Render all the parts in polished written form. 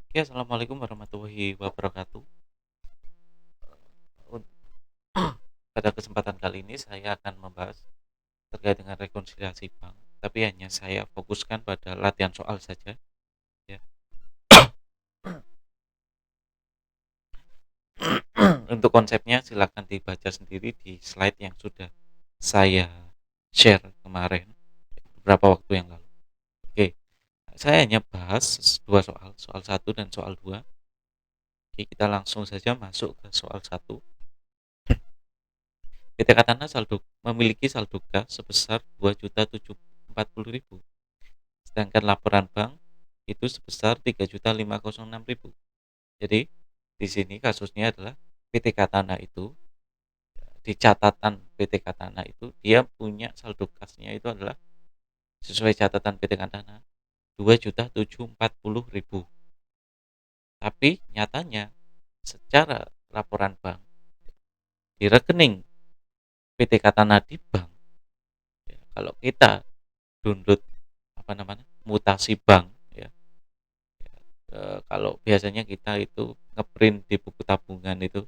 Oke, assalamualaikum warahmatullahi wabarakatuh. Un- Pada kesempatan kali ini saya akan membahas terkait dengan rekonsiliasi bank, tapi hanya saya fokuskan pada latihan soal saja. Ya. Untuk konsepnya silakan dibaca sendiri di slide yang sudah saya share kemarin beberapa waktu yang lalu. Oke, saya hanya bahas dua soal, soal satu dan soal dua. Oke, kita langsung saja masuk ke soal satu. PT Katana memiliki saldo kas sebesar 2.740.000, sedangkan laporan bank itu sebesar 3.506.000. Jadi di sini kasusnya adalah PT Katana itu, di catatan PT Katana itu dia punya saldo kasnya itu adalah sesuai catatan PT Katana 2.740.000. Tapi nyatanya secara laporan bank di rekening PT Katana di bank, ya, kalau kita download apa namanya mutasi bank, ya, kalau biasanya kita itu ngeprint di buku tabungan itu,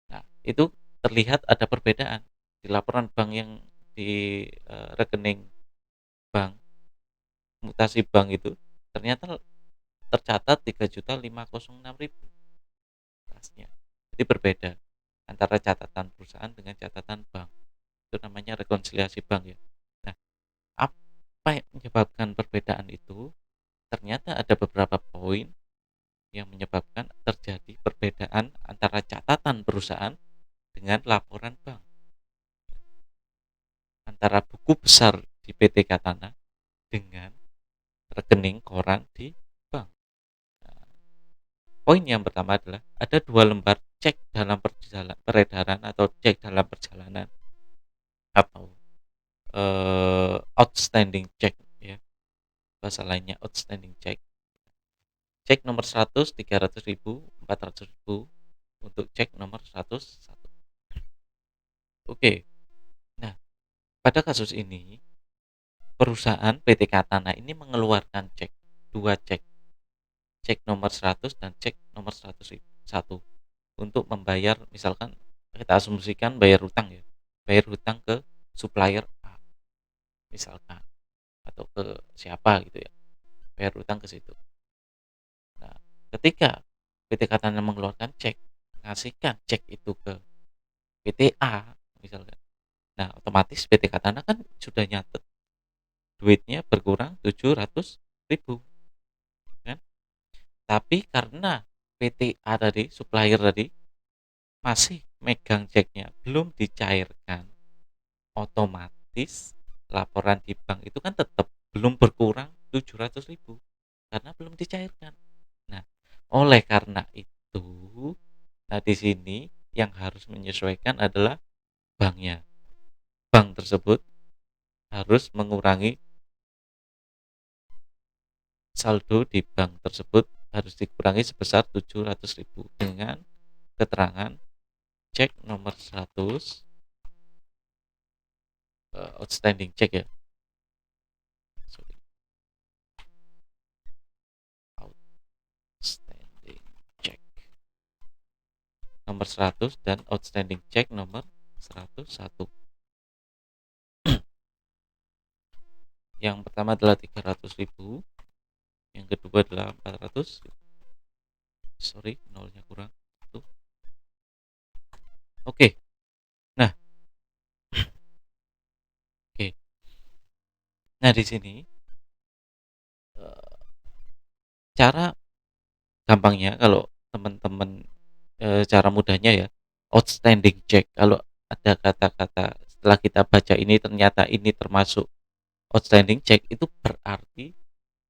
nah, itu terlihat ada perbedaan di laporan bank yang di rekening bank, mutasi bank itu ternyata tercatat 3.506.000 kasnya. Jadi berbeda antara catatan perusahaan dengan catatan bank. Itu namanya rekonsiliasi bank, ya. Nah, apa yang menyebabkan perbedaan itu? Ternyata ada beberapa poin yang menyebabkan terjadi perbedaan antara catatan perusahaan dengan laporan bank, antara buku besar di PT Katana dengan rekening koran di bank. Nah, poin yang pertama adalah ada dua lembar cek dalam peredaran atau cek dalam perjalanan atau outstanding check, ya, bahasa lainnya outstanding check. Cek nomor 100 300.000, 400.000 untuk cek nomor 101. Oke. Nah, pada kasus ini perusahaan PT Katana ini mengeluarkan dua cek nomor 100 dan cek nomor 101 untuk membayar, misalkan kita asumsikan bayar hutang, ya, bayar hutang ke supplier A misalkan, atau ke siapa gitu, ya, bayar hutang ke situ. Nah, ketika PT Katana mengeluarkan cek, ngasihkan cek itu ke PT A misalkan, nah otomatis PT Katana kan sudah nyatet duitnya berkurang 700.000, kan? Tapi karena PT A tadi, supplier tadi, masih megang ceknya, belum dicairkan, otomatis laporan di bank itu kan tetap belum berkurang 700.000 karena belum dicairkan. Nah, oleh karena itu, nah di sini yang harus menyesuaikan adalah banknya. Bank tersebut harus mengurangi saldo di bank tersebut, harus dikurangi sebesar 700.000 dengan keterangan cek nomor 100, outstanding check, ya. Sorry. Outstanding check nomor 100 dan outstanding check nomor 101. Yang pertama adalah 300.000, yang kedua adalah 400. Sorry, nolnya kurang. Tuh. Oke. Nah, oke. Nah, di sini cara gampangnya kalau teman-teman, cara mudahnya, ya, outstanding check. Kalau ada kata-kata setelah kita baca ini ternyata ini termasuk outstanding check, itu berarti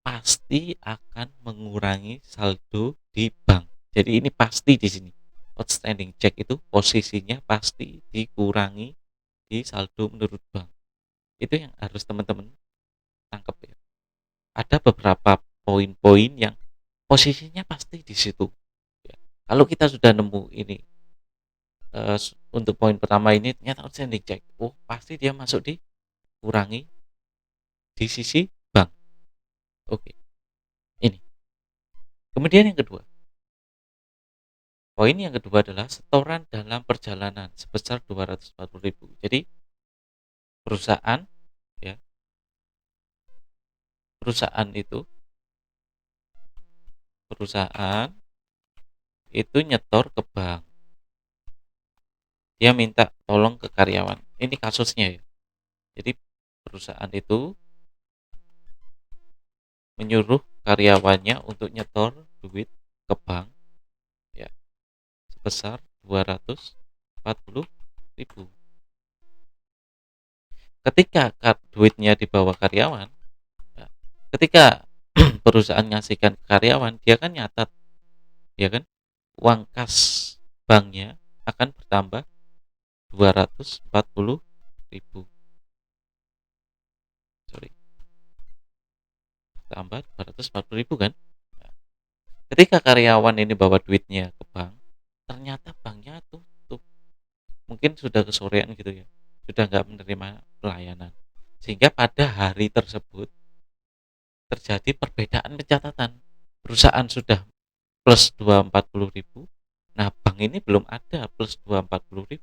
pasti akan mengurangi saldo di bank. Jadi ini pasti di sini. Outstanding check itu posisinya pasti dikurangi di saldo menurut bank. Itu yang harus teman-teman tangkap, ya. Ada beberapa poin-poin yang posisinya pasti di situ. Ya. Kalau kita sudah nemu ini, untuk poin pertama ini ternyata outstanding check, oh pasti dia masuk dikurangi di sisi bank. Oke, ini. Kemudian yang kedua, poin yang kedua adalah setoran dalam perjalanan sebesar 240.000. Jadi perusahaan ya, perusahaan itu nyetor ke bank. Dia minta tolong ke karyawan. Ini kasusnya ya. Jadi perusahaan itu menyuruh karyawannya untuk nyetor duit ke bank ya sebesar 240.000. Ketika duitnya dibawa karyawan, ya, ketika perusahaan ngasihkan ke karyawan, dia kan nyatat, ya kan, uang kas banknya akan bertambah 240.000. Sorry, tambah 240.000 kan. Ketika karyawan ini bawa duitnya ke bank, ternyata banknya tutup, mungkin sudah kesorean gitu ya, sudah nggak menerima pelayanan, sehingga pada hari tersebut terjadi perbedaan pencatatan. Perusahaan sudah plus 240.000, nah bank ini belum ada plus 240.000.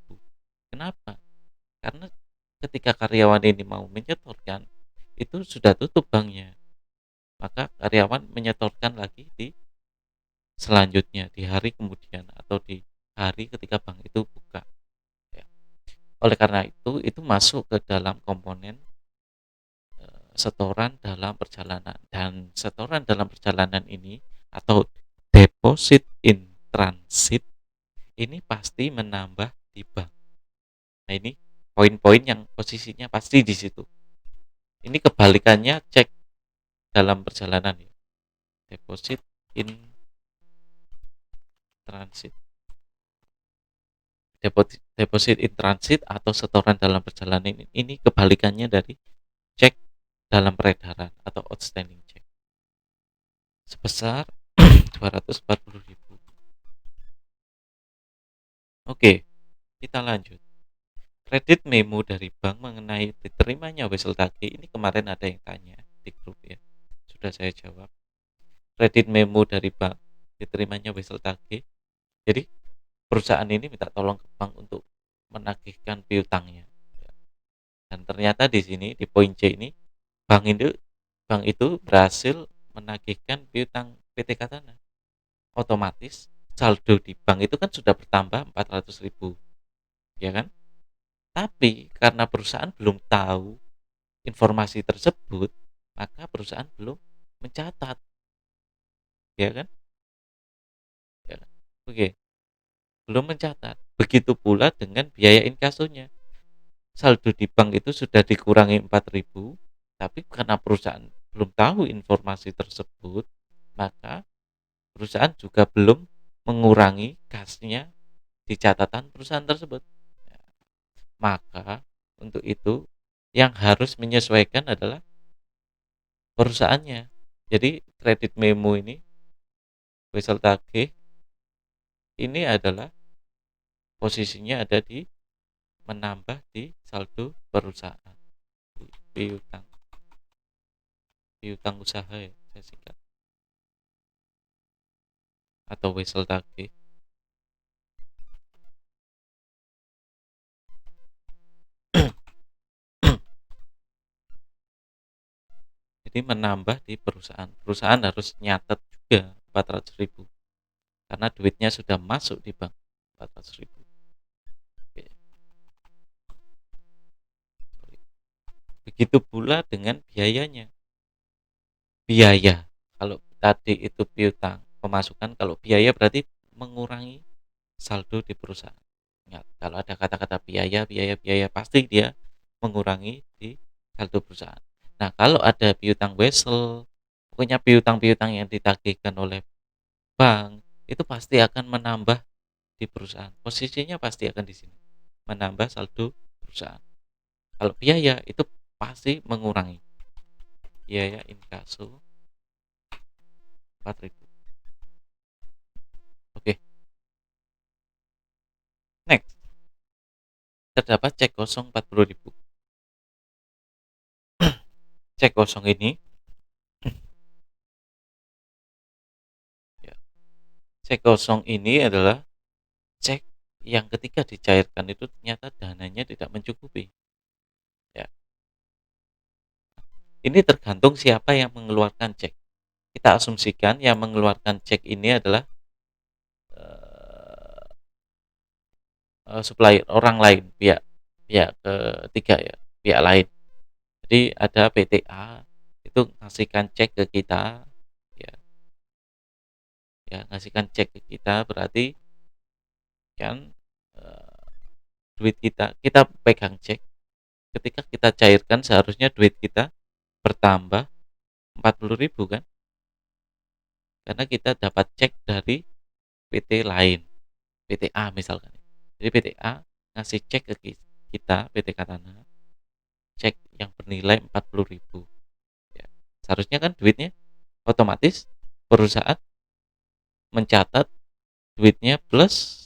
Kenapa? Karena ketika karyawan ini mau menyetorkan, itu sudah tutup banknya, maka karyawan menyetorkan lagi di selanjutnya, di hari kemudian, atau di hari ketika bank itu buka ya. Oleh karena itu masuk ke dalam komponen setoran dalam perjalanan, dan setoran dalam perjalanan ini atau deposit in transit ini pasti menambah di bank. Nah, ini poin-poin yang posisinya pasti di situ. Ini kebalikannya cek dalam perjalanan ya. Deposit in transit. Deposit in transit atau setoran dalam perjalanan ini kebalikannya dari cek dalam peredaran atau outstanding check sebesar 240.000. Oke, kita lanjut. Kredit memo dari bank mengenai diterimanya wesel tagih ini kemarin ada yang tanya di grup ya. Sudah saya jawab. Kredit memo dari bank diterimanya wesel tagih. Jadi perusahaan ini minta tolong ke bank untuk menagihkan piutangnya. Dan ternyata di sini di poin C ini bank itu berhasil menagihkan piutang PT Katana. Otomatis saldo di bank itu kan sudah bertambah 400.000, ya kan? Tapi karena perusahaan belum tahu informasi tersebut, maka perusahaan belum mencatat, ya kan? Ya kan? Oke, belum mencatat. Begitu pula dengan biaya inkasonya. Saldo di bank itu sudah dikurangi 4.000, tapi karena perusahaan belum tahu informasi tersebut, maka perusahaan juga belum mengurangi kasnya di catatan perusahaan tersebut. Maka untuk itu yang harus menyesuaikan adalah perusahaannya. Jadi kredit memo ini wesel tagih ini adalah posisinya ada di menambah di saldo perusahaan. Piutang usaha ya, saya singkat, atau wesel tagih. Jadi menambah di perusahaan. Perusahaan harus nyatet juga 400.000 karena duitnya sudah masuk di bank 400.000. Begitu pula dengan biayanya. Biaya, kalau tadi itu piutang, pemasukan, kalau biaya berarti mengurangi saldo di perusahaan. Ingat, kalau ada kata-kata biaya pasti dia mengurangi di saldo perusahaan. Nah, kalau ada piutang wesel, pokoknya piutang-piutang yang ditagihkan oleh bank itu pasti akan menambah di perusahaan. Posisinya pasti akan di sini, menambah saldo perusahaan. Kalau biaya itu pasti mengurangi. Biaya inkaso 4.000. Oke. Next. Terdapat cek kosong 40.000. Cek kosong ini Cek kosong ini adalah cek yang ketika dicairkan itu ternyata dananya tidak mencukupi. Ya. Ini tergantung siapa yang mengeluarkan cek. Kita asumsikan yang mengeluarkan cek ini adalah supplier orang lain, pihak pihak ketiga ya, pihak lain. Jadi ada PT A itu ngasihkan cek ke kita, ya, ya ngasihkan cek ke kita berarti kan eh, duit kita pegang cek. Ketika kita cairkan seharusnya duit kita bertambah 40.000 kan? Karena kita dapat cek dari PT lain, PT A misalkan. Jadi PT A ngasih cek ke kita, PT Katana, cek yang bernilai 40.000. Ya. Seharusnya kan duitnya otomatis perusahaan mencatat duitnya plus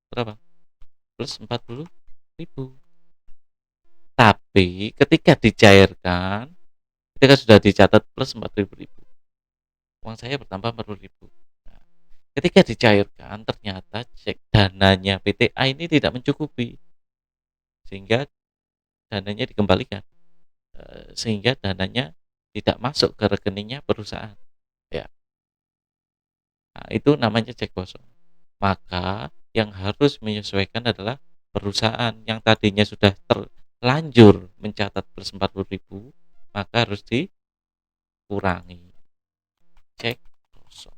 berapa? Plus 40.000. Tapi ketika dicairkan, ketika sudah dicatat plus 40.000, uang saya bertambah 40.000. Nah, ketika dicairkan ternyata cek dananya PT A ini tidak mencukupi, sehingga dananya dikembalikan. Sehingga dananya tidak masuk ke rekeningnya perusahaan. Ya. Nah, itu namanya cek kosong. Maka yang harus menyesuaikan adalah perusahaan yang tadinya sudah terlanjur mencatat plus 40.000, maka harus dikurangi cek kosong.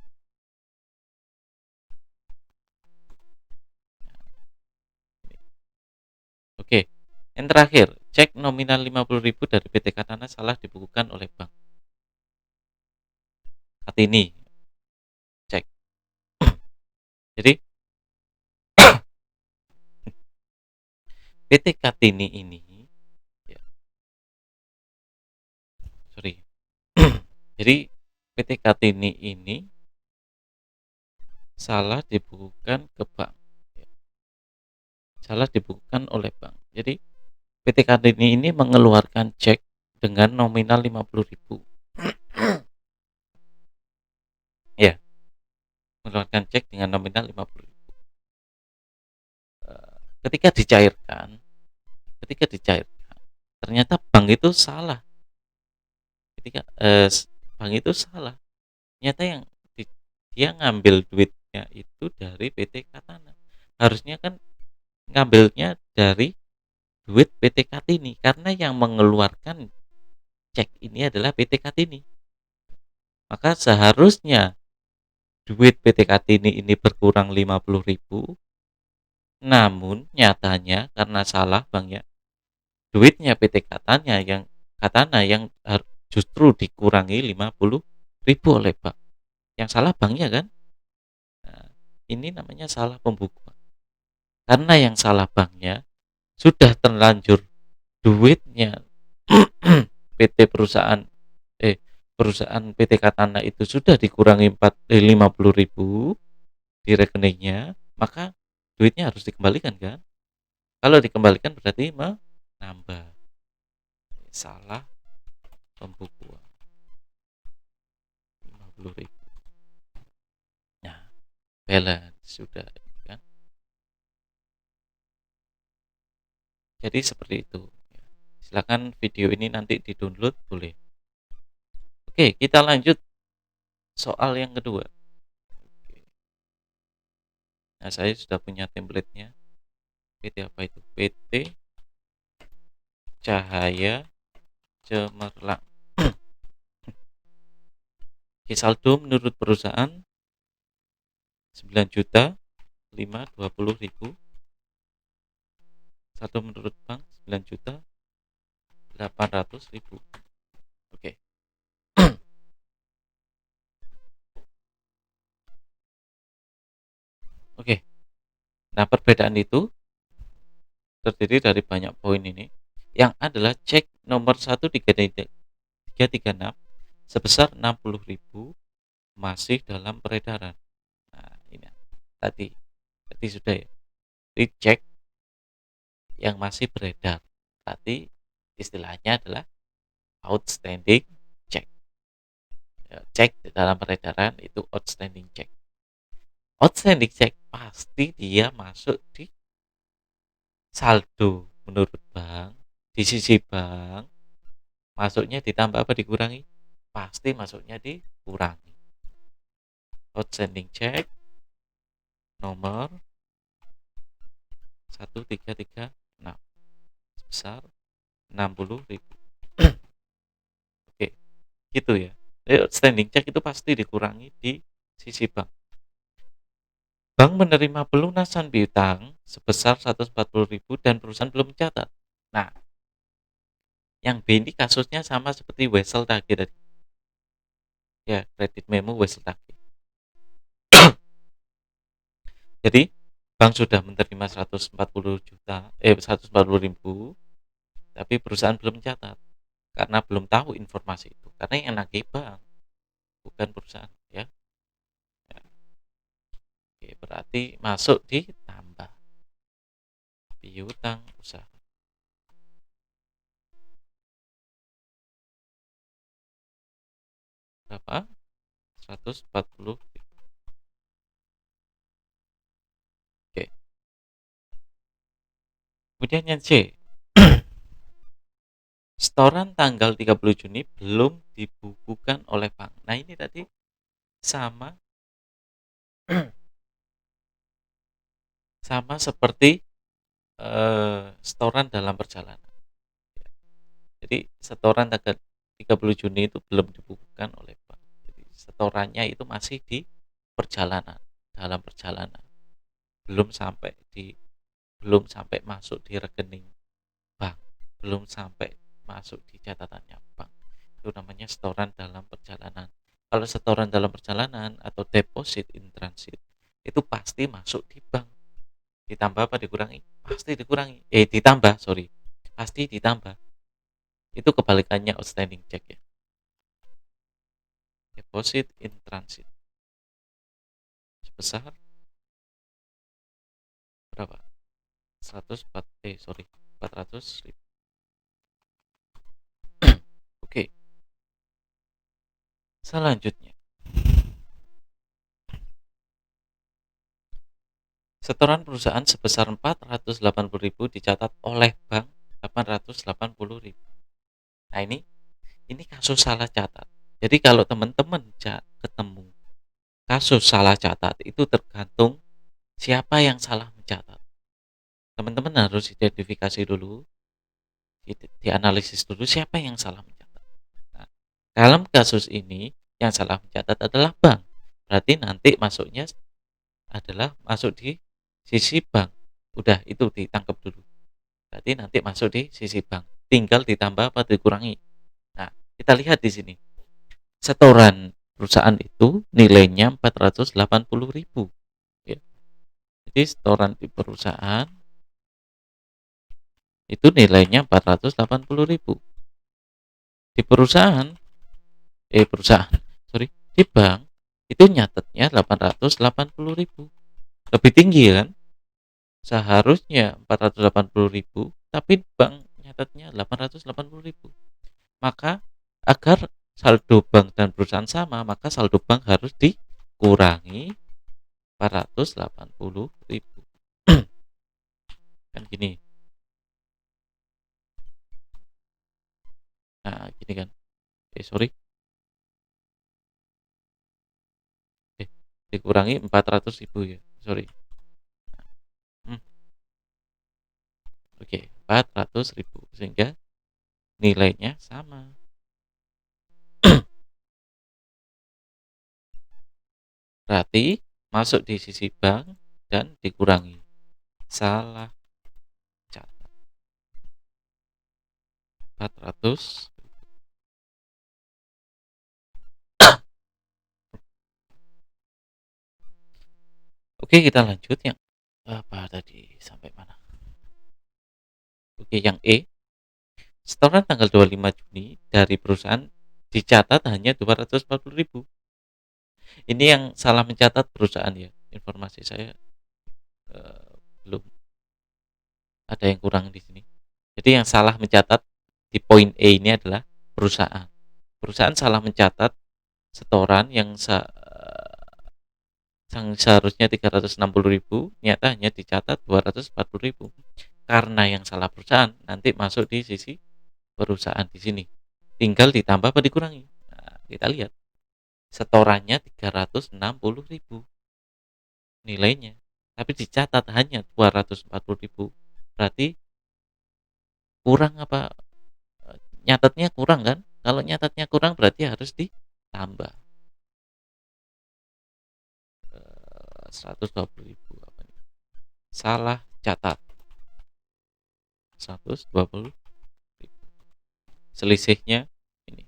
Oke, yang terakhir, cek nominal 50.000 dari PT Katana salah dibukukan oleh bank. Kartini, cek. Jadi PT Kartini ini, ya, sorry. Jadi PT Kartini ini salah dibukukan ke bank. Ya, salah dibukukan oleh bank. Jadi PT Kartini ini mengeluarkan cek dengan nominal 50.000. Ya, mengeluarkan cek dengan nominal 50.000. Ketika dicairkan, ternyata bank itu salah. Ketika bank itu salah. Ternyata yang dia ngambil duitnya itu dari PT Katana. Harusnya kan ngambilnya dari duit PT Kartini karena yang mengeluarkan cek ini adalah PT Kartini. Maka seharusnya duit PT Kartini ini berkurang 50.000, namun nyatanya karena salah banknya, duitnya PT Katana yang justru dikurangi 50.000 oleh bank. Yang salah banknya kan? Nah, ini namanya salah pembukuan. Karena yang salah banknya sudah terlanjur duitnya PT perusahaan PT Katana itu sudah dikurangi 50.000 di rekeningnya, maka duitnya harus dikembalikan kan? Kalau dikembalikan berarti menambah. Salah pembukuan 50.000. Nah, balance sudah kan. Jadi seperti itu. Silakan video ini nanti di-download boleh. Oke, kita lanjut soal yang kedua. Nah, saya sudah punya template-nya. PT apa itu? PT Cahaya Cemerlang. Saldo menurut perusahaan 9.520.000. Saldo menurut bank 9.800.000. Oke. Oke. Nah, perbedaan itu terdiri dari banyak poin ini. Yang adalah cek nomor 1336 sebesar 60.000 masih dalam peredaran. Nah, ini tadi sudah ya. Dicek yang masih beredar. Tadi istilahnya adalah outstanding check. Cek dalam peredaran itu outstanding check. outstanding check pasti dia masuk di saldo menurut bank, di sisi bank masuknya ditambah apa dikurangi? Pasti masuknya dikurangi. Outstanding check nomor 1336 sebesar 60.000. Oke, gitu ya. Jadi outstanding check itu pasti dikurangi di sisi bank. Bank menerima pelunasan piutang sebesar 140.000 dan perusahaan belum mencatat. Nah, yang B ini kasusnya sama seperti Wesel tadi. Ya, kredit memo Wesel tadi. Jadi, bank sudah menerima 140.000, tapi perusahaan belum mencatat karena belum tahu informasi itu. Karena yang nagih bank, bukan perusahaan, ya. Oke, berarti masuk ditambah piutang usaha. Berapa? 140. Oke. Kemudian yang C. Setoran tanggal 30 Juni belum dibukukan oleh bank. Nah, ini tadi sama sama seperti setoran dalam perjalanan. Jadi setoran tanggal 30 Juni itu belum dibukukan oleh bank. Jadi setorannya itu masih di perjalanan, dalam perjalanan. Belum sampai masuk di rekening bank, belum sampai masuk di catatannya bank. Itu namanya setoran dalam perjalanan. Kalau setoran dalam perjalanan atau deposit in transit itu pasti masuk di bank. Ditambah apa dikurangi? Pasti dikurangi. Ditambah, sorry. Pasti ditambah. Itu kebalikannya outstanding check ya. Deposit in transit sebesar berapa? 400.000. Oke. Selanjutnya, setoran perusahaan sebesar 480.000 dicatat oleh bank 880.000. Nah, ini kasus salah catat. Jadi kalau teman-teman ketemu kasus salah catat itu tergantung siapa yang salah mencatat. Teman-teman harus identifikasi dulu, dianalisis dulu siapa yang salah mencatat. Nah, dalam kasus ini yang salah mencatat adalah bank. Berarti nanti masuknya adalah masuk di sisi bank. Udah, itu ditangkap dulu. Berarti nanti masuk di sisi bank. Tinggal ditambah apa dikurangi. Nah, kita lihat di sini. Setoran perusahaan itu nilainya 480.000. Ya. Jadi setoran di perusahaan itu nilainya 480.000. Di di bank itu nyatetnya 880.000. Lebih tinggi kan? Seharusnya 480.000, tapi bank nyatetnya 880.000. Maka agar saldo bank dan perusahaan sama, maka saldo bank harus dikurangi 480.000. Kan gini. Nah, gini kan. Dikurangi 400.000 ya. Sorry. Oke, 400.000 sehingga nilainya sama. Berarti masuk di sisi bank dan dikurangi. Salah catat. 400. Oke, kita lanjut yang apa tadi sampai mana? Oke, yang E. Setoran tanggal 25 Juni dari perusahaan dicatat hanya 240.000. Ini yang salah mencatat perusahaan ya. Informasi saya belum ada yang kurang di sini. Jadi yang salah mencatat di poin E ini adalah perusahaan. Perusahaan salah mencatat setoran yang seharusnya 360.000, nyata hanya dicatat 240.000. Karena yang salah perusahaan, nanti masuk di sisi perusahaan di sini. Tinggal ditambah apa dikurangi. Nah, kita lihat. Setorannya 360.000 nilainya. Tapi dicatat hanya 240.000. Berarti kurang apa? Nyatatnya kurang kan? Kalau nyatatnya kurang berarti harus ditambah. 120.000 apa nih? Salah catat. 120.000. Selisihnya ini.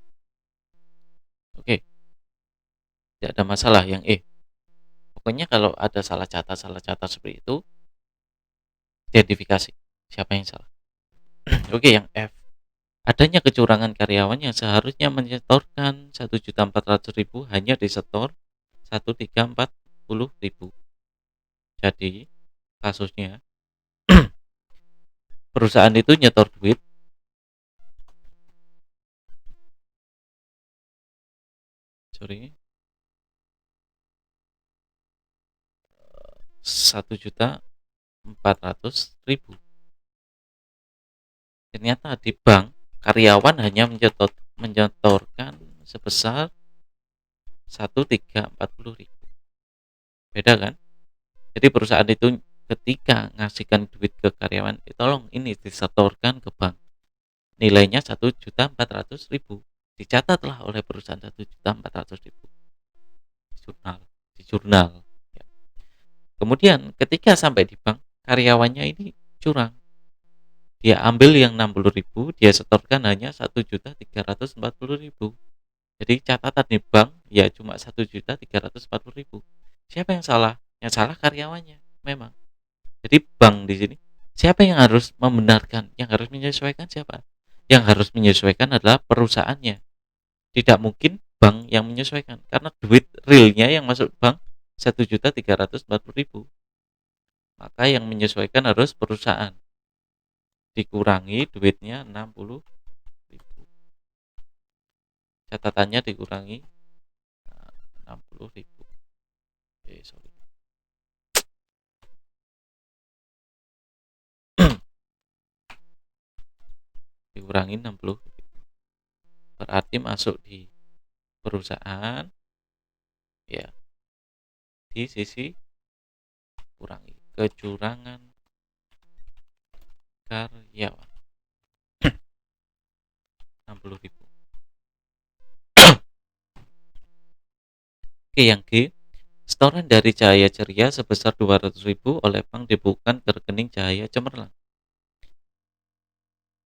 Oke. Tidak ada masalah yang Pokoknya kalau ada salah catat seperti itu, identifikasi siapa yang salah. Oke, yang F. Adanya kecurangan karyawan yang seharusnya menyetorkan 1.400.000 hanya disetor 1.340.000. Jadi kasusnya perusahaan itu nyetor duit 1.400.000. Ternyata di bank karyawan hanya menyetorkan sebesar 1.340.000. Beda kan? Jadi perusahaan itu ketika ngasihkan duit ke karyawan, tolong ini disetorkan ke bank. Nilainya 1.400.000. Dicatatlah oleh perusahaan 1.400.000 di jurnal. Ya. Kemudian ketika sampai di bank, karyawannya ini curang. Dia ambil yang 60.000, dia setorkan hanya 1.340.000. Jadi catatan di bank ya cuma 1.340.000. Siapa yang salah? Yang salah karyawannya, memang. Jadi bank di sini siapa yang harus membenarkan? Yang harus menyesuaikan siapa? Yang harus menyesuaikan adalah perusahaannya. Tidak mungkin bank yang menyesuaikan karena duit realnya yang masuk bank 1.340.000. Maka yang menyesuaikan harus perusahaan. Dikurangi duitnya 60.000. Catatannya dikurangi 60.000. Sorry. Dikurangi 60. Berarti masuk di perusahaan ya di sisi kurangi kecurangan karyawan 60.000. Oke, yang G, setoran dari Cahaya Ceria sebesar 200.000 oleh bank dibukukan ke rekening Cahaya Cemerlang.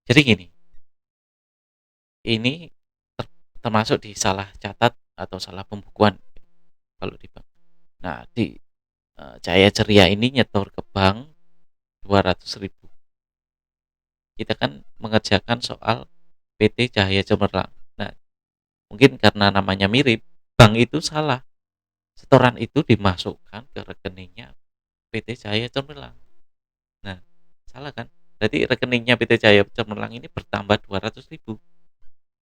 Jadi gini, ini termasuk di salah catat atau salah pembukuan kalau di bank. Nah, di Cahaya Ceria ini nyetor ke bank 200.000. Kita kan mengerjakan soal PT Cahaya Cemerlang. Nah, mungkin karena namanya mirip, bank itu salah. Setoran itu dimasukkan ke rekeningnya PT Cahaya Cemerlang. Nah, salah kan? Berarti rekeningnya PT Cahaya Cemerlang ini bertambah 200.000.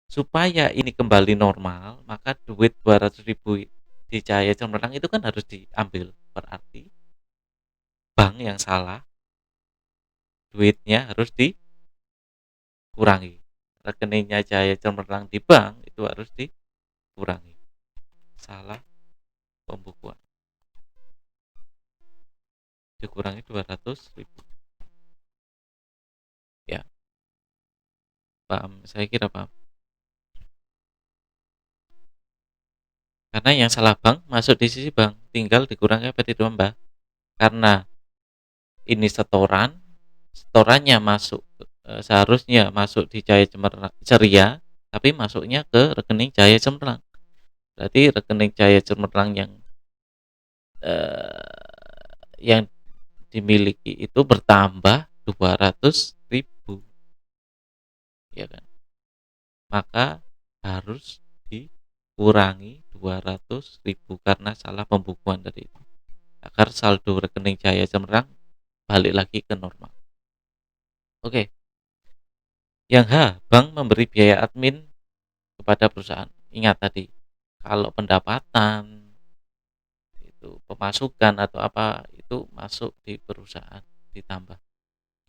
Supaya ini kembali normal, maka duit 200.000 di Cahaya Cemerlang itu kan harus diambil. Berarti bank yang salah, duitnya harus dikurangi. Rekeningnya Cahaya Cemerlang di bank itu harus dikurangi. Salah pembukuan. Dikurangi 200.000. Ya, paham? Saya kira paham. Karena yang salah bank masuk di sisi bank, tinggal dikurangi apa ditambah. Karena ini setorannya masuk seharusnya masuk di Cahaya Ceria, tapi masuknya ke rekening Cahaya Cemerlang. Berarti rekening Cahaya Cemerlang yang dimiliki itu bertambah 200.000, ya kan? Maka harus dikurangi 200.000 karena salah pembukuan tadi itu. Agar saldo rekening Cahaya Cemerlang balik lagi ke normal. Oke. Yang H, bank memberi biaya admin kepada perusahaan. Ingat tadi, kalau pendapatan itu pemasukan atau apa itu masuk di perusahaan ditambah.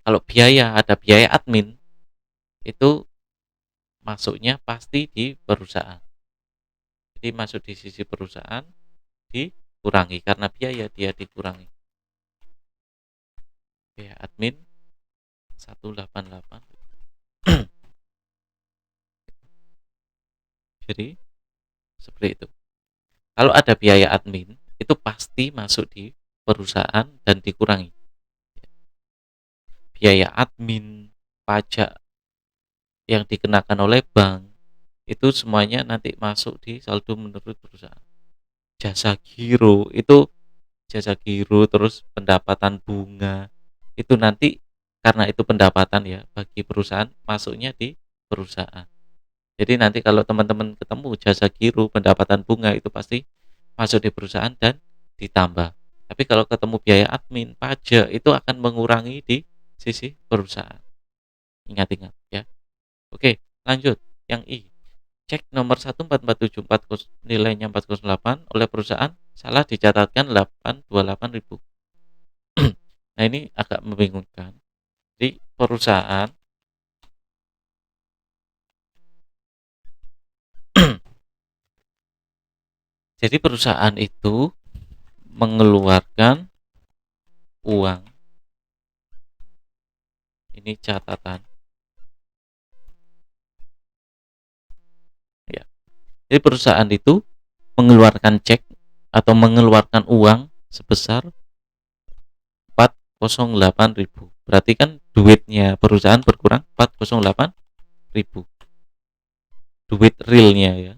Kalau biaya, ada biaya admin itu masuknya pasti di perusahaan. Jadi masuk di sisi perusahaan dikurangi karena biaya dia dikurangi. Biaya admin 188. Jadi seperti itu. Kalau ada biaya admin itu pasti masuk di perusahaan dan dikurangi. Biaya admin, pajak yang dikenakan oleh bank itu semuanya nanti masuk di saldo menurut perusahaan. Jasa giro itu terus pendapatan bunga itu nanti karena itu pendapatan ya bagi perusahaan masuknya di perusahaan. Jadi nanti kalau teman-teman ketemu jasa giro pendapatan bunga itu pasti masuk di perusahaan dan ditambah. Tapi kalau ketemu biaya admin, pajak itu akan mengurangi di sisi perusahaan. Ingat-ingat ya. Oke, lanjut. Yang I. Cek nomor 14474 nilainya 408 oleh perusahaan salah dicatatkan 828.000. Nah, ini agak membingungkan. Di perusahaan jadi perusahaan itu mengeluarkan uang. Ini catatan. Ya. Jadi perusahaan itu mengeluarkan cek atau mengeluarkan uang sebesar 408.000. Berarti kan duitnya perusahaan berkurang 408.000. Duit realnya ya.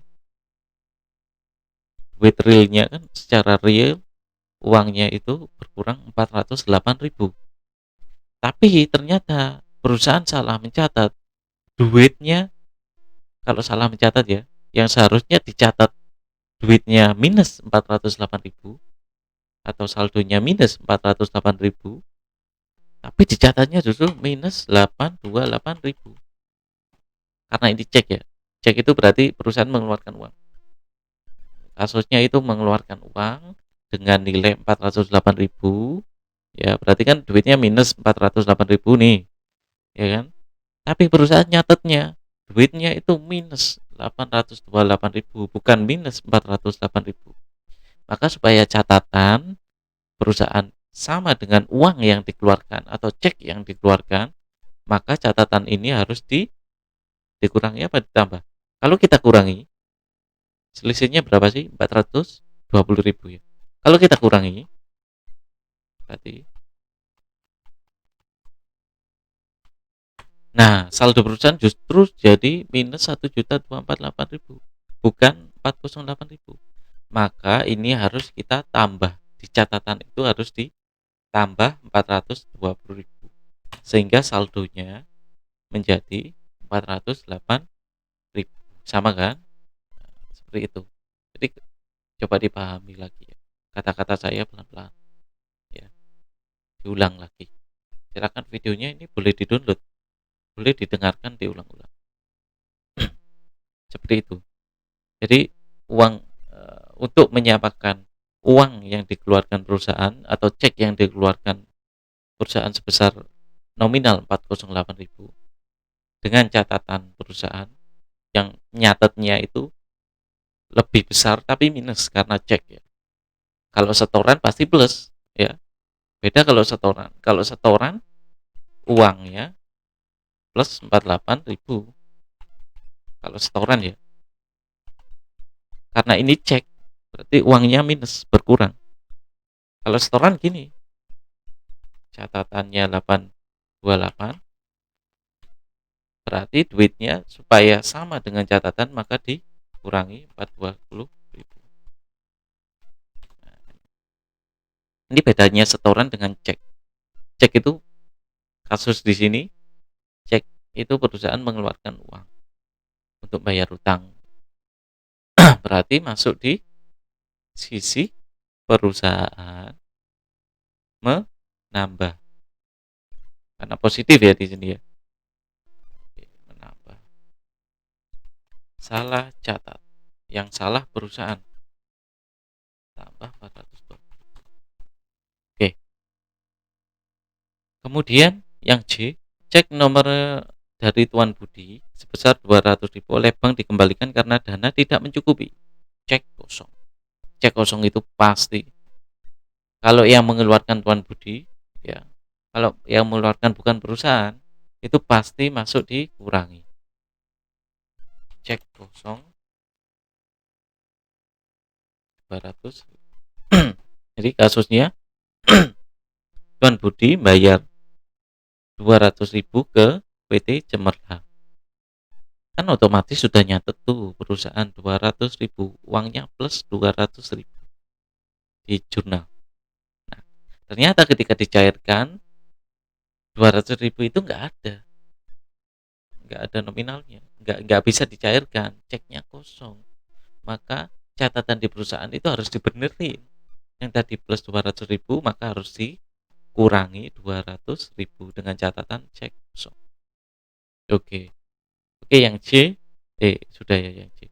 Duit realnya kan secara real uangnya itu berkurang 408.000. Tapi ternyata perusahaan salah mencatat duitnya. Kalau salah mencatat ya, yang seharusnya dicatat duitnya minus 408.000 atau saldonya minus 408.000, tapi dicatatnya justru minus 828.000. Karena ini cek ya. Cek itu berarti perusahaan mengeluarkan uang. Kasusnya itu mengeluarkan uang dengan nilai 408.000, ya berarti kan duitnya minus 408.000 nih, ya kan? Tapi perusahaan nyatetnya duitnya itu minus 828.000 bukan minus 408.000. Maka supaya catatan perusahaan sama dengan uang yang dikeluarkan atau cek yang dikeluarkan, maka catatan ini harus dikurangi apa ditambah. Kalau kita kurangi, selisihnya berapa sih? 420.000 ya. Kalau kita kurangi, berarti nah, saldo perusahaan justru jadi minus 1.248.000, bukan 408.000. Maka ini harus kita tambah. Di catatan itu harus ditambah 420.000. Sehingga saldonya menjadi 408.000. Sama kan? Seperti itu. Jadi coba dipahami lagi ya. Kata-kata saya pelan-pelan ya. Diulang lagi. Silakan videonya ini boleh di-download, boleh didengarkan diulang-ulang. Seperti itu. Jadi uang untuk menyamakan uang yang dikeluarkan perusahaan atau cek yang dikeluarkan perusahaan sebesar nominal 408.000 dengan catatan perusahaan yang nyatetnya itu lebih besar tapi minus karena cek ya. Kalau setoran pasti plus ya. Beda kalau setoran. Kalau setoran uangnya plus 48.000. Kalau setoran ya. Karena ini cek berarti uangnya minus berkurang. Kalau setoran gini. Catatannya 828 berarti duitnya supaya sama dengan catatan maka dikurangi 420.000. Ini bedanya setoran dengan cek. Cek itu kasus di sini, cek itu perusahaan mengeluarkan uang untuk bayar utang. Berarti masuk di sisi perusahaan menambah. Karena positif ya di sini ya. Menambah. Salah catat. Yang salah perusahaan. Tambah 420. Kemudian yang J, cek nomor dari Tuan Budi sebesar 200.000 oleh bank dikembalikan karena dana tidak mencukupi. Cek kosong. Cek kosong itu pasti. Kalau yang mengeluarkan Tuan Budi, ya, kalau yang mengeluarkan bukan perusahaan, itu pasti masuk dikurangi. Cek kosong 200. Jadi kasusnya Tuan Budi bayar 200.000 ke PT Cemerlang. Kan otomatis sudah nyatet tuh perusahaan 200.000, uangnya plus 200.000 di jurnal. Nah, ternyata ketika dicairkan 200.000 itu nggak ada nominalnya, nggak bisa dicairkan, ceknya kosong. Maka catatan di perusahaan itu harus dibenerin. Yang tadi plus 200.000 maka harus dikurangi 200.000 dengan catatan cek kosong. Oke. Oke, yang C, sudah ya yang C.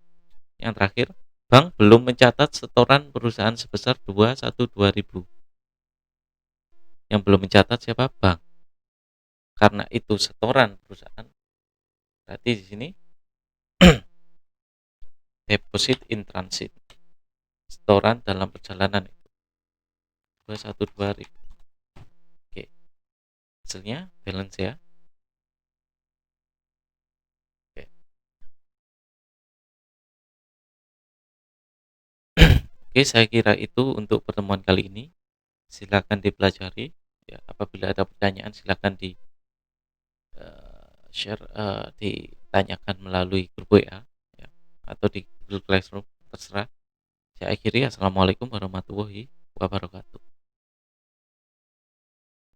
Yang terakhir, bank belum mencatat setoran perusahaan sebesar 212.000. Yang belum mencatat siapa? Bank. Karena itu setoran perusahaan. Berarti di sini deposit in transit. Setoran dalam perjalanan itu 212.000. Oke. Hasilnya balance ya. Oke. Oke, saya kira itu untuk pertemuan kali ini. Silakan dipelajari. Ya, apabila ada pertanyaan silakan di share, ditanyakan melalui grup WA ya, atau di Google Classroom, terserah. Saya akhiri, assalamualaikum warahmatullahi wabarakatuh.